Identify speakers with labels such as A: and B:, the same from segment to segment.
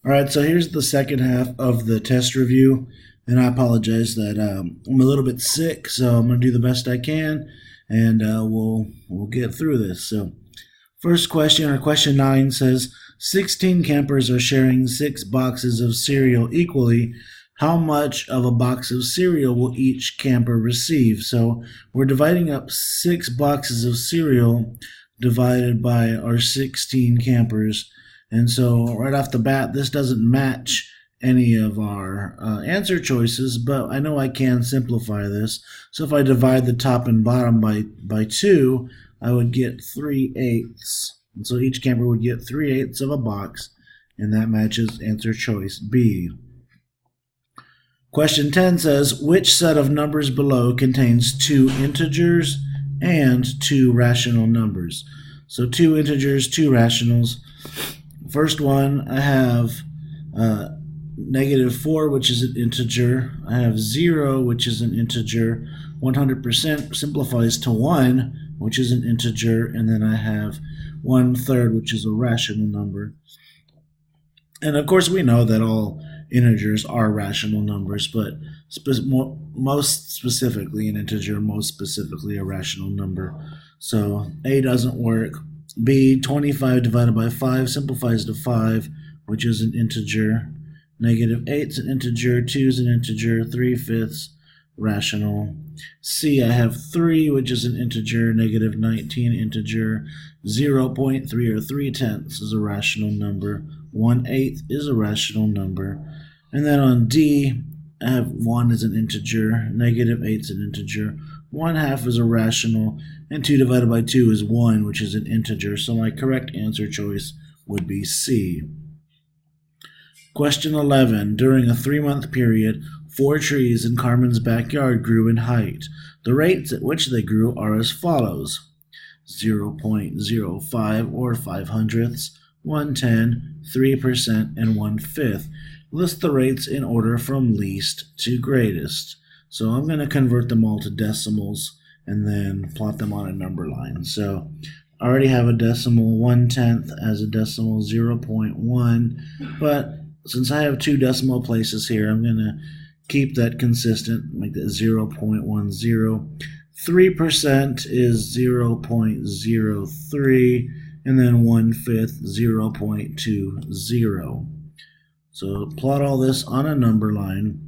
A: All right, so here's the second half of the test review, and I apologize that I'm a little bit sick, so I'm gonna do the best I can, and we'll get through this. So, first question, or question 9, says 16 campers are sharing 6 boxes of cereal equally. How much of a box of cereal will each camper receive? So we're dividing up 6 boxes of cereal divided by our 16 campers. And so, right off the bat, this doesn't match any of our answer choices, but I know I can simplify this. So, if I divide the top and bottom by 2, I would get 3/8. And so, each camper would get 3/8 of a box, and that matches answer choice B. Question 10 says, which set of numbers below contains 2 integers and 2 rational numbers? So 2 integers, 2 rationals. First one, I have -4, which is an integer. I have 0, which is an integer. 100% simplifies to 1, which is an integer. And then I have 1/3, which is a rational number. And of course, we know that all integers are rational numbers, but most specifically an integer, most specifically a rational number. So A doesn't work. B, 25 divided by 5 simplifies to 5, which is an integer. -8 is an integer, 2 is an integer, 3/5 rational. C, I have 3, which is an integer, -19 integer, 0.3 or 3/10 is a rational number, 1/8 is a rational number. And then on D, I have 1 is an integer, -8 is an integer, 1/2 is a rational, and 2 divided by 2 is 1, which is an integer. So my correct answer choice would be C. Question 11. During a 3-month period, 4 trees in Carmen's backyard grew in height. The rates at which they grew are as follows: 0.05 or 5/100ths, 1/10, 3%, and 1/5. List the rates in order from least to greatest. So I'm going to convert them all to decimals and then plot them on a number line. So I already have a decimal, 1/10 as a decimal, 0.1, but since I have 2 decimal places here, I'm going to keep that consistent, make that 0.10. 3% is 0.03, and then 1/5, 0.20. So plot all this on a number line.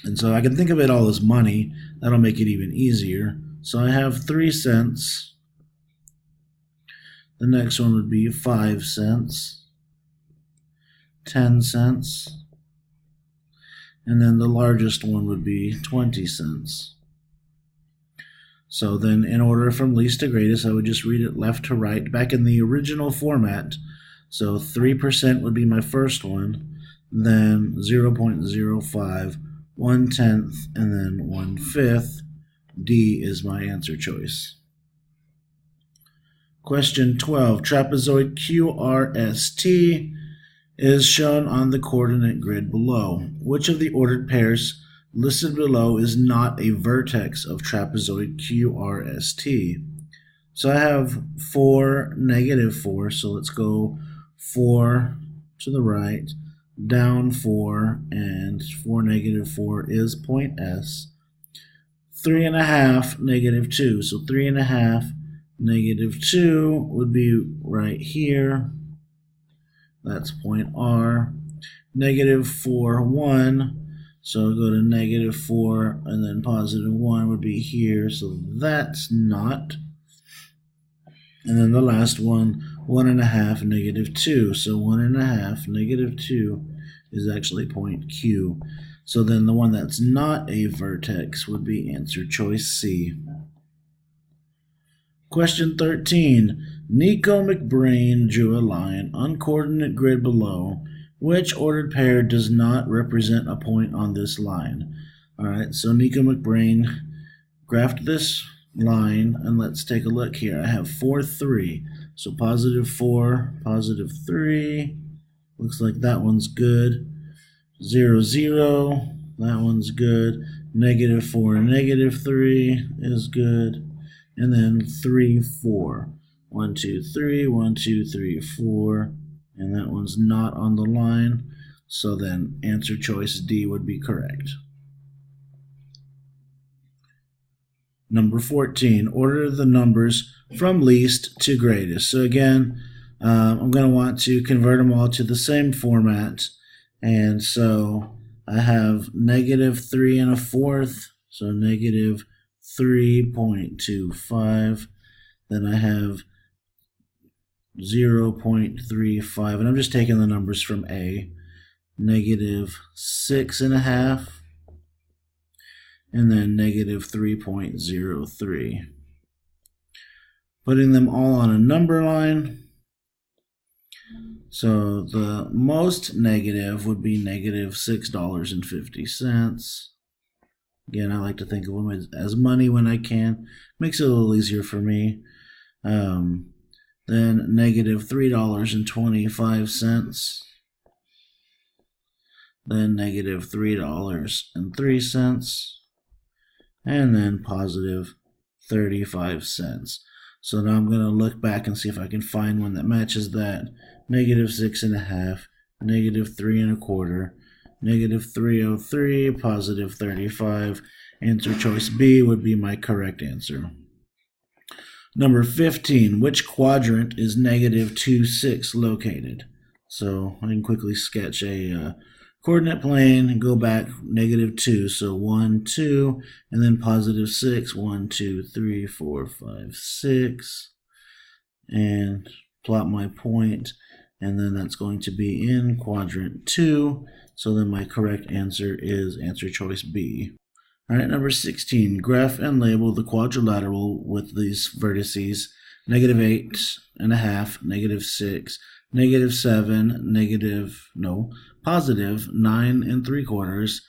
A: And so I can think of it all as money. That'll make it even easier. So I have 3 cents. The next one would be 5 cents, 10 cents, and then the largest one would be 20 cents. So then in order from least to greatest, I would just read it left to right back in the original format. So 3% would be my first one, then 0.05, 1/10, and then 1/5. D is my answer choice. Question 12. Trapezoid QRST is shown on the coordinate grid below. Which of the ordered pairs listed below is not a vertex of trapezoid QRST? So I have 4, -4, so let's go 4 to the right, down 4, and 4, -4 is point S. 3.5, -2, so 3.5, -2 would be right here. That's point R. -4, 1. So go to -4, and then +1 would be here. So that's not. And then the last one, 1.5, -2. So 1.5, -2 is actually point Q. So then the one that's not a vertex would be answer choice C. Question 13. Nico McBrain drew a line on coordinate grid below. Which ordered pair does not represent a point on this line? All right, so Nico McBrain graphed this line, and let's take a look here. I have 4, 3. So +4, +3. Looks like that one's good. 0, 0. That one's good. -4, -3 is good. And then 3, 4. 1, 2, 3, 1, 2, 3, 4. and that one's not on the line, so then answer choice D would be correct. Number 14, order the numbers from least to greatest. So again, I'm going to want to convert them all to the same format, and so I have -3 1/4, so -3.25. Then I have 0.35, and I'm just taking the numbers from A. -6 1/2, and then -3.03. Putting them all on a number line. So the most negative would be -$6.50. Again, I like to think of them as money when I can. Makes it a little easier for me. Then -$3.25. Then -$3.03. And then +35 cents. So now I'm going to look back and see if I can find one that matches that. -6 1/2, -3 1/4, -303, +35. Answer choice B would be my correct answer. Number 15, which quadrant is -2, 6 located? So I can quickly sketch a coordinate plane and go back -2, so 1, 2, and then +6, 1, 2, 3, 4, 5, 6, and plot my point, and then that's going to be in quadrant 2, so then my correct answer is answer choice B. All right, number 16, graph and label the quadrilateral with these vertices -8 1/2, -6, -7, +9 3/4,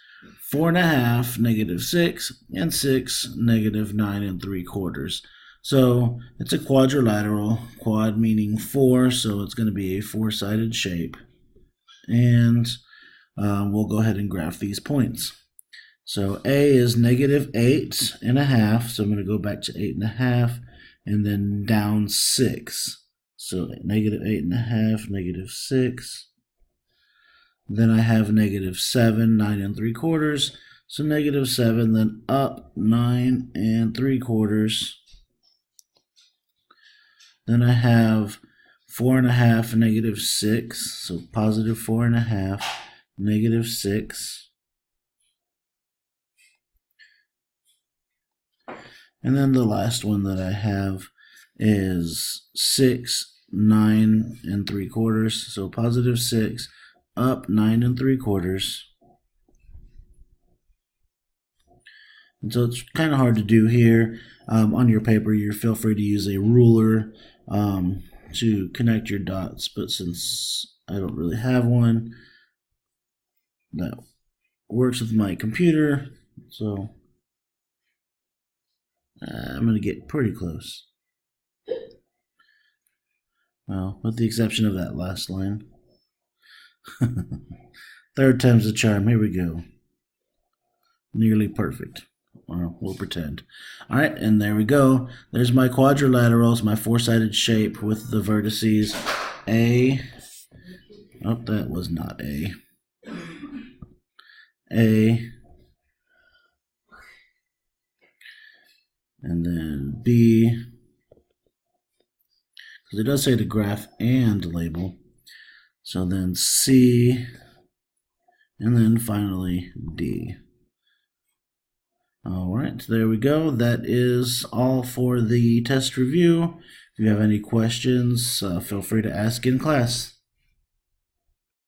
A: 4 1/2, -6, and 6, -9 3/4. So it's a quadrilateral, quad meaning 4, so it's going to be a 4-sided shape. And we'll go ahead and graph these points. So A is -8 1/2, so I'm going to go back to 8 1/2, and then down 6. So -8 1/2, -6. Then I have -7, 9 3/4. So -7, then up 9 3/4. Then I have 4 1/2, -6. So +4 1/2, -6. And then the last one that I have is 6, 9 3/4. So +6, up 9 3/4. And so it's kind of hard to do here. On your paper, you feel free to use a ruler to connect your dots, but since I don't really have one that works with my computer, so I'm going to get pretty close. Well, with the exception of that last line. Third time's the charm. Here we go. Nearly perfect. Or we'll pretend. All right, and there we go. There's my quadrilaterals, my 4-sided shape with the vertices A. Oh, that was not A. A. And then B. Because it does say to graph and label. So then C. And then finally D. All right, there we go. That is all for the test review. If you have any questions, feel free to ask in class.